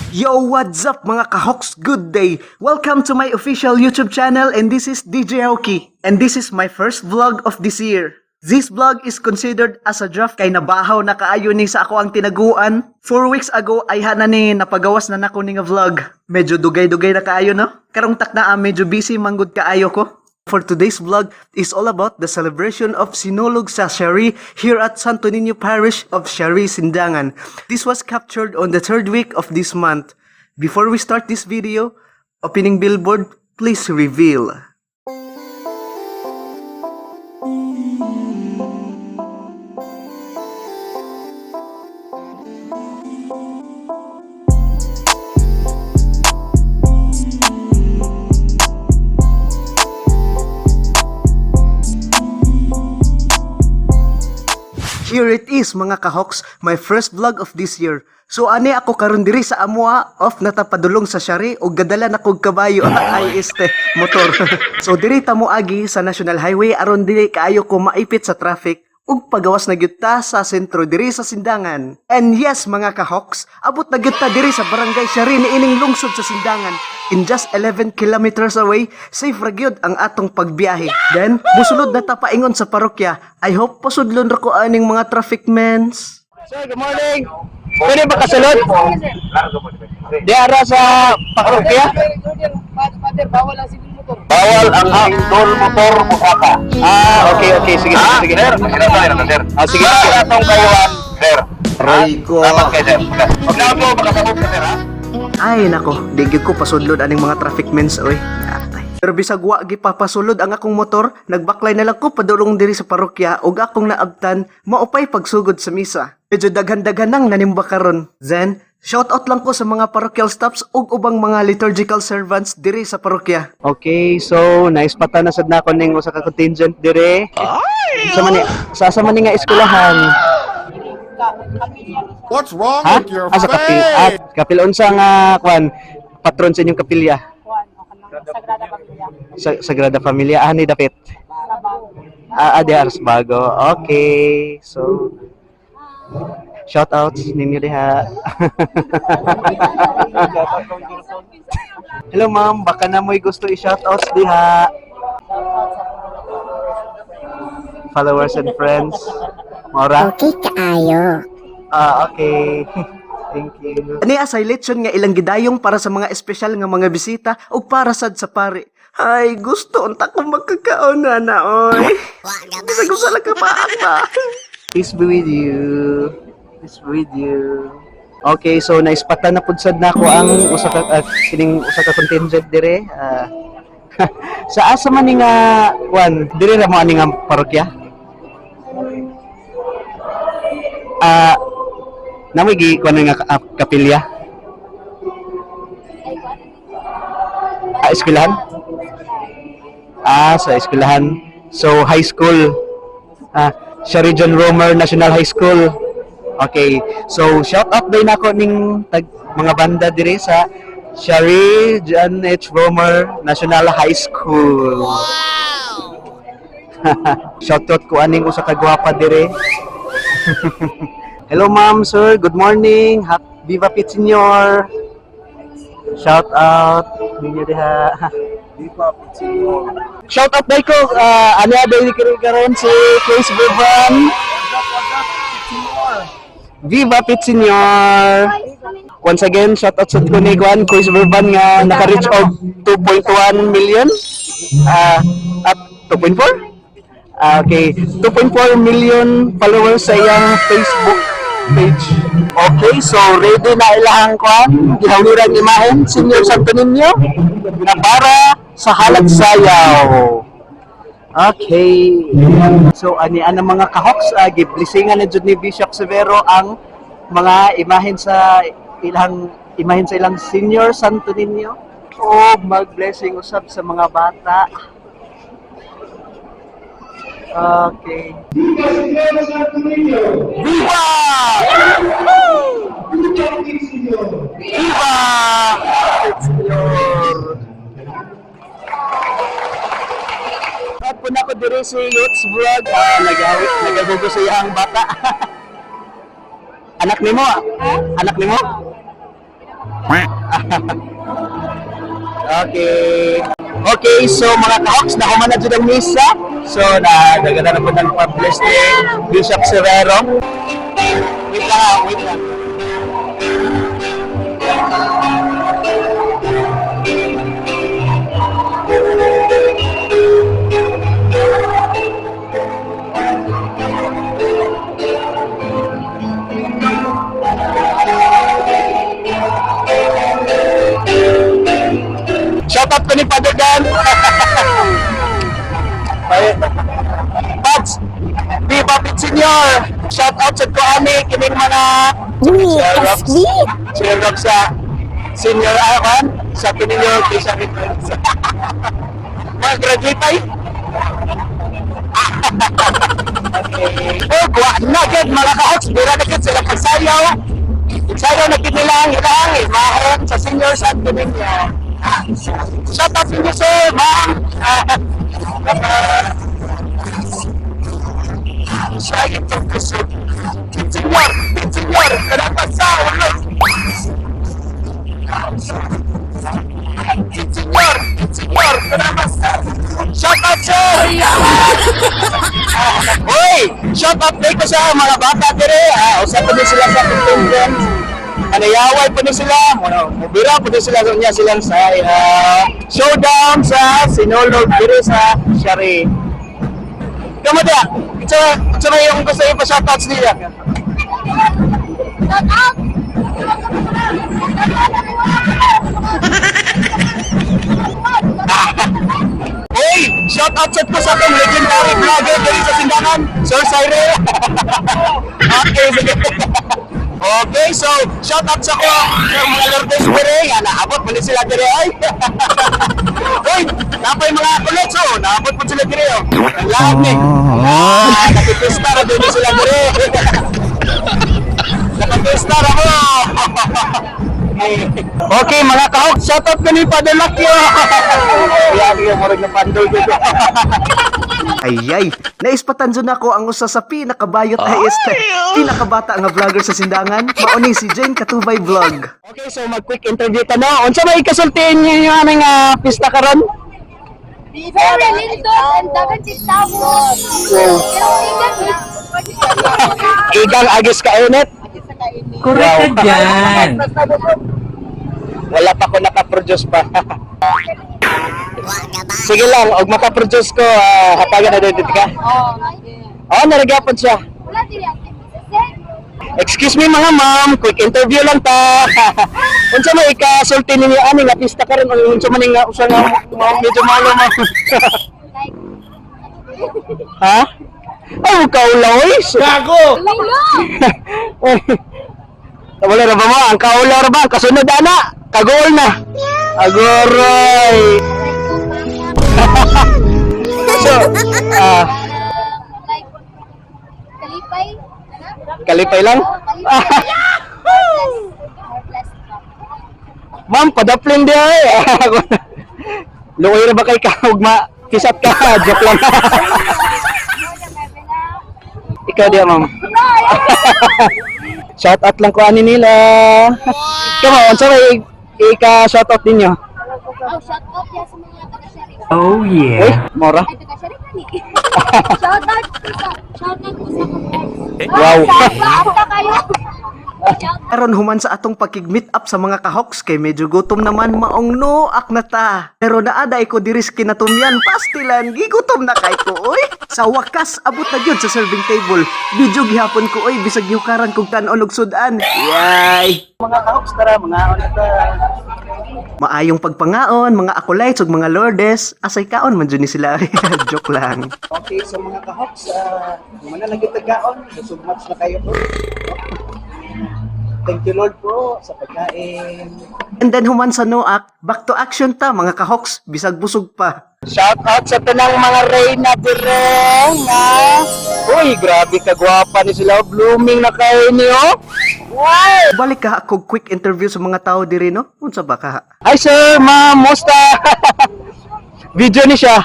Yo, what's up mga kahoks? Good day! Welcome to my official YouTube channel and this is DJ Hoki. And this is my first vlog of this year. This vlog is considered as a draft kay nabahaw na kaayo ni sa ako ang tinaguan. 4 weeks ago ay hana ni napagawas na nako ning vlog. Medyo dugay-dugay na kaayo no? Karong takna medyo busy manggod kaayo ko. For today's vlog is all about the celebration of Sinulog sa Shari here at Santo Niño Parish of Shari, Sindangan. This was captured on the 3rd week of this month. Before we start this video, opening billboard, please reveal. Here it is mga kahoks, my first vlog of this year. So ani ako karon diri sa amua of natapadulong sa Shari ug gadala na kog kabayo ay motor. So diri ta moagi sa National Highway aron dili kaayo ko maipit sa traffic ug pagawas na gyud ta sa sentro diri sa Sindangan. And yes mga kahoks, abot na gyud ta diri sa Barangay Shari niining lungsod sa Sindangan. In just 11 kilometers away, safe ra gyud ang atong pagbiyahe. Then musulod na ta paingon sa parokya. I hope pasudlon ra ko aning mga traffic mens. Sir, good morning. Pwede ba kasulod? Diara sa parokya? Bawal ang sindol motor Musaka. Okay. Sige. Sir, sir. Sige. Atong kayuan, sir. Rico. Dapat kayo, sir. Huwag na po, makasabot ka, sir, ha? Ay nako, di gyud ko pasudlod aning mga traffic mens oy. Atay. Pero bisag wa gi papasulod ang akong motor, nagbaklay na lang ko padulong diri sa parokya ug akong naabtan maupay pagsugod sa misa. Medyo daghan-daghan nang nanimba karon. Then, shout out lang ko sa mga parochial staffs ug ubang mga liturgical servants diri sa parokya. Okay, so nice pata na sad nako ning usa ka contingent diri. Sa man nga eskwelahan. What's wrong Ha? with your Sa kapil. face? Kapil unsa nga kwan patron sa inyong kapilya? Sagrada Familia. Ni dapit. Di Arsbago. Okay. So shout outs ninyo diha. Hello ma'am, baka na mo'y gusto i-shout outs diha. Followers and friends. Mora? Okay kaayo. Okay. Thank you. Ani asay lechon nga ilang gidayong para sa mga espesyal nga mga bisita o para sad sa pari. Ay, gusto unta ko magkakaon na oy. Bisag usa lang ka ba? Peace be with you. Peace be with you. Okay, so naispatan na pud sad nako ang usa ka contingent dire. Sa asa man ni nga kwan, dire ra mo ani nga parokya? Namoy gi kuno nga kapilya. Eskwelahan? Sa eskwelahan. So high school. Shari John Romer National High School. Okay. So shout out din ako ning mga banda diri sa Shari John H. Romer National High School. Wow. Shout out ko aning usa ka gwapa diri. Hello ma'am, sir. Good morning. Viva Pit Senior. Shout out ninyo diha. Viva Pit Senior. Shout out dai ko ano dai karon si Chris Burban. Viva Pit Senior. Once again, shout out sa ko ni Chris Burban nga naka-reach og 2.1 million. At 2.4? Okay, 2.4 million followers sa iyang Facebook page. Okay, so ready na ilahang kwan, gihawiran imahen, Senior Santo Niño, na para sa halag sayaw. Okay. So ani ana mga kahoks, giblisingan na jud ni Bishop Severo ang mga imahen sa ilang Senior Santo Niño. O mag-blessing usab sa mga bata. Okay. Viva! Viva! At po na ko diri si Youths Vlog. Nagagugo sa iyang bata. Anak nimo? Anak nimo? Okay. Okay, so mga kahoks, nakuha na dyan ang misa. So, nagaganda na po ng publish ni Bishop Severo. Wait lang, wait lang. Shout out ko ni Padre Dan. Pads, di Papit Senior. Shout out sa ko ani kining mga Sir sa senior awan sa kininyo sa mga graduate ay. Oh, kuha na gid mga kahoks, bira na gid sila pagsayaw. Pagsayaw na gid nila ang ilang mahon sa senior sa kininyo. Shout out sa inyo, sir, ma'am. Sayang itong kusog. Senyor, kenapa sahur? Senyor, kenapa sahur? Shout out, sir! Uy, shout out ko sa mga bata dire. Usap ko din sila sa contingent. Anayaway po din sila, mubira po din sila niya silang sa showdown sa Sinulog dito sa Shari. Kamu dia, ito na yung gusto yung pa-shoutouts nila. Shoutout! Hey, shoutout sa ko sa akong legendary vlogger dito sa Sindangan, Sir Syre. Okay, sige. Okay, so shout out sa ko mga Lourdes dire, naabot mo sila dire ay. Hoy, napay mga kulit so, naabot mo sila dire. Ang lahat ni. Nakipista ra din sila dire. Nakipista ra mo. Okay, mga kahok, shout out ko ni Padre Lakyo. Yan, murag na pandol dito. Ayay, naispatan dyan ako ang usa sa pinakabayot na pinakabata nga vlogger sa Sindangan, mauni si Jane Katubay Vlog. Okay, so mag-quick interview ka na. Unsa may kasultihan niyo yung aming pista karon? Very lindo and dagan si Tabo. Igang agis ka init. Correct ka dyan. Wala pa ko nakaproduce pa. Sige lang, og makaproduce ko, hatagan na dito ka. Oh, naragapon siya. Wala diri ang Excuse me mga ma'am, quick interview lang ta. Unsa may ikasulti ninyo ani nga pista karon unsa man nga usa nga medyo malo ma. Ha? Oh, kaulaw is. Gago! Wala na ba mo? Ang kaulaw ra ba? Kasunod ana. Kagol na. Agoray. So, like kalipay. kalipay lang. Ma'am, padaplin di ay. Luoy na ba kay kaugma? Kisat ka, joke lang. Ikaw diya, ma'am. Shout out lang ko ani nila. Come on, unsa may ika-shout out ninyo? Oh, shout out ya sa mga taga-Shari. Oh Uy, yeah. mora. Ay, taga-Shari kani. Shout out sa mga Wow. Apa kayo? Shout Karon human sa atong pagkig-meet up sa mga kahoks kay medyo gutom naman maong noak na ta. Pero naaday ko diris kinatumyan pastilan gigutom na kay ko oy. Sa wakas abot na gyud sa serving table. Video gihapon ko oy bisag yukaran kog tan-on og sudan. Yay! Mga kahoks tara, mga on ta. Maayong pagpangaon, mga acolytes ug mga lordes, asay kaon man jud ni sila. Joke lang. Okay, so mga kahoks, manalagit tagaon, busog match na kayo po. Thank you Lord po sa pagkain. And then human sa noak, back to action ta mga kahoks, bisag busog pa. Shout out sa tanang mga reyna direng na. Uy, grabe kagwapa ni sila, blooming na kayo niyo. Wow! Balik ka ako quick interview sa mga tao diri no? Unsa ba ka? Hi sir, ma'am, musta? Video ni siya.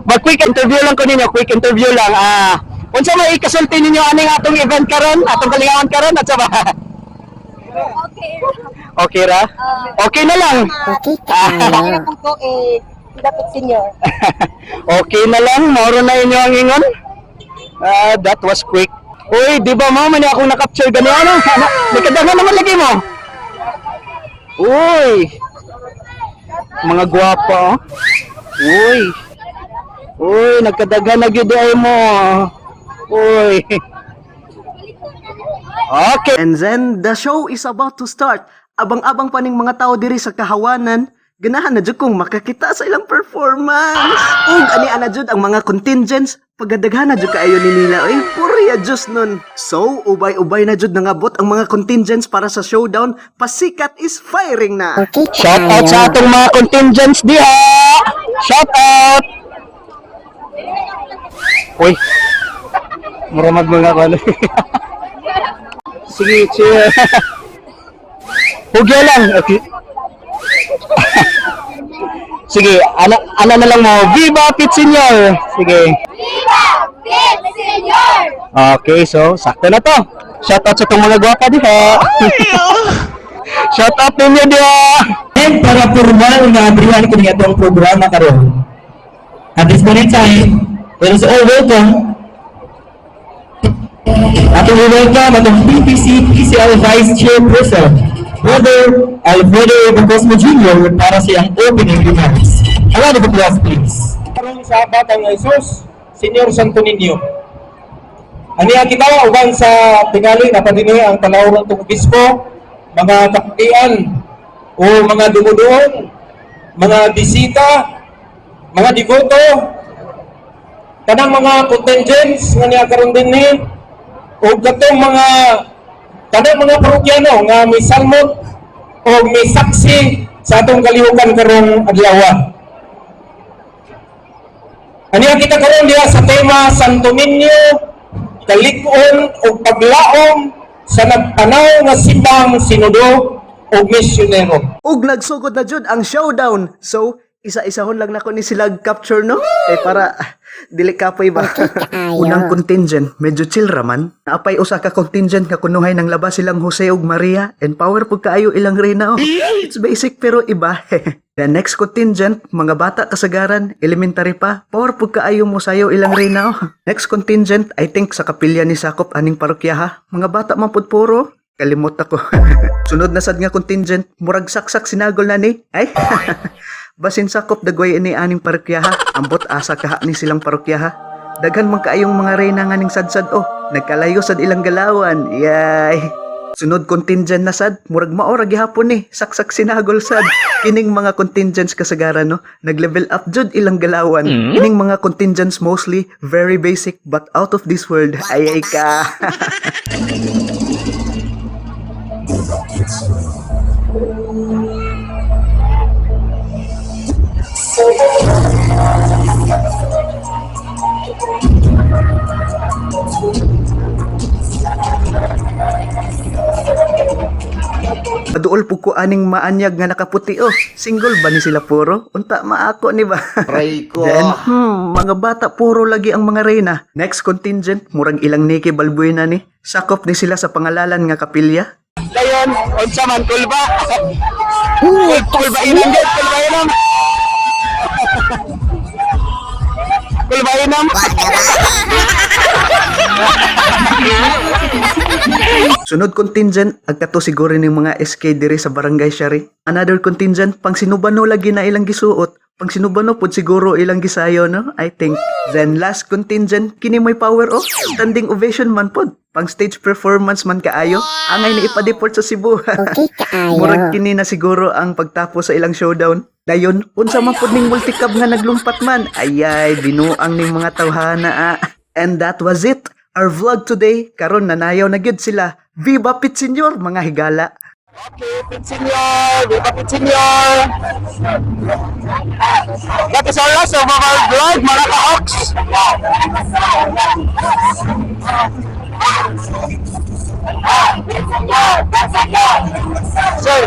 Mag-quick interview lang ko ninyo, quick interview lang. Unsa may ikasulti ninyo aning atong event karon, atong kalingawan karon at sa ba? Okay. Okay ra? Okay na lang. Kaya kung to dapat senior. Okay na lang, moro na inyo ang ingon. That was quick. Uy, di ba mo, mani akong na-capture gani ano? Nakadagan naman lagi mo. Uy, mga gwapa, oh. Uy, nagkadagan na gyud ay mo. Uy. Okay. And then, the show is about to start. Abang-abang pa ning mga tao diri sa kahawanan, ganahan na jud kong makakita sa ilang performance. Ug ani-ana jud ang mga contingents, pagadaghan na jud kaayo ni nila. Ay, purya Diyos nun. So, ubay-ubay na jud nangabot ang mga contingents para sa showdown. Pasikat is firing na. Shout out sa atong mga contingents diha. Shout out. Uy. Muramag mga kalo. Sige, cheer. Hugya lang. Okay. Sige, ana na lang mo. Viva Pit Senior. Sige. Viva Pit Senior! Okay, so sakto na to. Shout out sa itong mga gwapa diha. Shout out ninyo diha. And para formal nga abrihan ko niya itong programa karon. At this point in time, let us all welcome atong welcome atong PPC PCL Vice Chairperson, Brother Alfredo Bacosmo Jr. para sa iyang opening remarks. A round of applause, please. Karon sa Batang Jesus, Senior Santo Niño. Aniya kita uban sa tingali na padini ang talawron tong obispo, mga kapian o mga dumuduon, mga bisita, mga devoto, kanang mga contingents nga niya karon dinhi o katong mga kanang mga parokyano nga may salmot o may saksi sa atong kalihukan karong adlaw. Aniya kita karon diha sa tema Santo Niño, kalig-on o paglaom sa nagtanaw nga simbang sinudo o misyonero. Ug nagsugod na jud ang showdown. So, isa-isahon lang nako ni sila capture no? Para dili kapoy ba? Unang contingent, medyo chill raman. Naapay usa ka contingent nga kunuhay ng labas silang Jose ug Maria and power pug kaayo ilang reyna. It's basic pero iba. The next contingent, mga bata kasagaran, elementary pa, power pug kaayo mo sayo ilang reyna. Next contingent, I think sa kapilya ni sakop aning parokya ha. Mga bata man pud puro. Kalimot ako. Sunod na sad nga contingent, murag saksak sinagol na ni. Ay. Basin sakop dagway ni aning parokyaha, ambot asa kaha ni silang parokyaha. Daghan man kaayong mga reyna nga ning sadsad nagkalayo sad ilang galawan. Yay. Sunod contingent na sad, murag maora gihapon ni, saksak sinagol sad. Kining mga contingents kasagaran nag-level up jud ilang galawan. Kining mga contingents mostly very basic but out of this world. Ay ka. Paduol po ko aning maanyag nga nakaputi single ba ni sila puro? Unta maako ni ba? Pray ko. Then, mga bata puro lagi ang mga reyna. Next contingent, murag ilang Niki Balbuena ni. Sakop ni sila sa pangalalan nga kapilya. Dayon, unsa man kulba? Kulba inam gid, kulba inam. Kulba inam. Sunod contingent, agkato siguro ning mga SK diri sa Barangay Shari. Another contingent, pang sinubano lagi na ilang gisuot. Pang sinubano pud siguro ilang gisayo I think. Then last contingent, kini may power standing ovation man pod. Pang stage performance man kaayo. Angay ni ipa-deport sa Cebu. Murag kini na siguro ang pagtapos sa ilang showdown. Dayon, unsa man pod ning multicab nga naglumpat man. Ayay, binuang ning mga tawhana. And that was it. Our vlog today, karon nanayaw na gyud sila. Viva Pit Senior, mga higala. Okay, Pit Senior! Viva Pit Senior! That is our last of our vlog, mga ka-ox! Sir!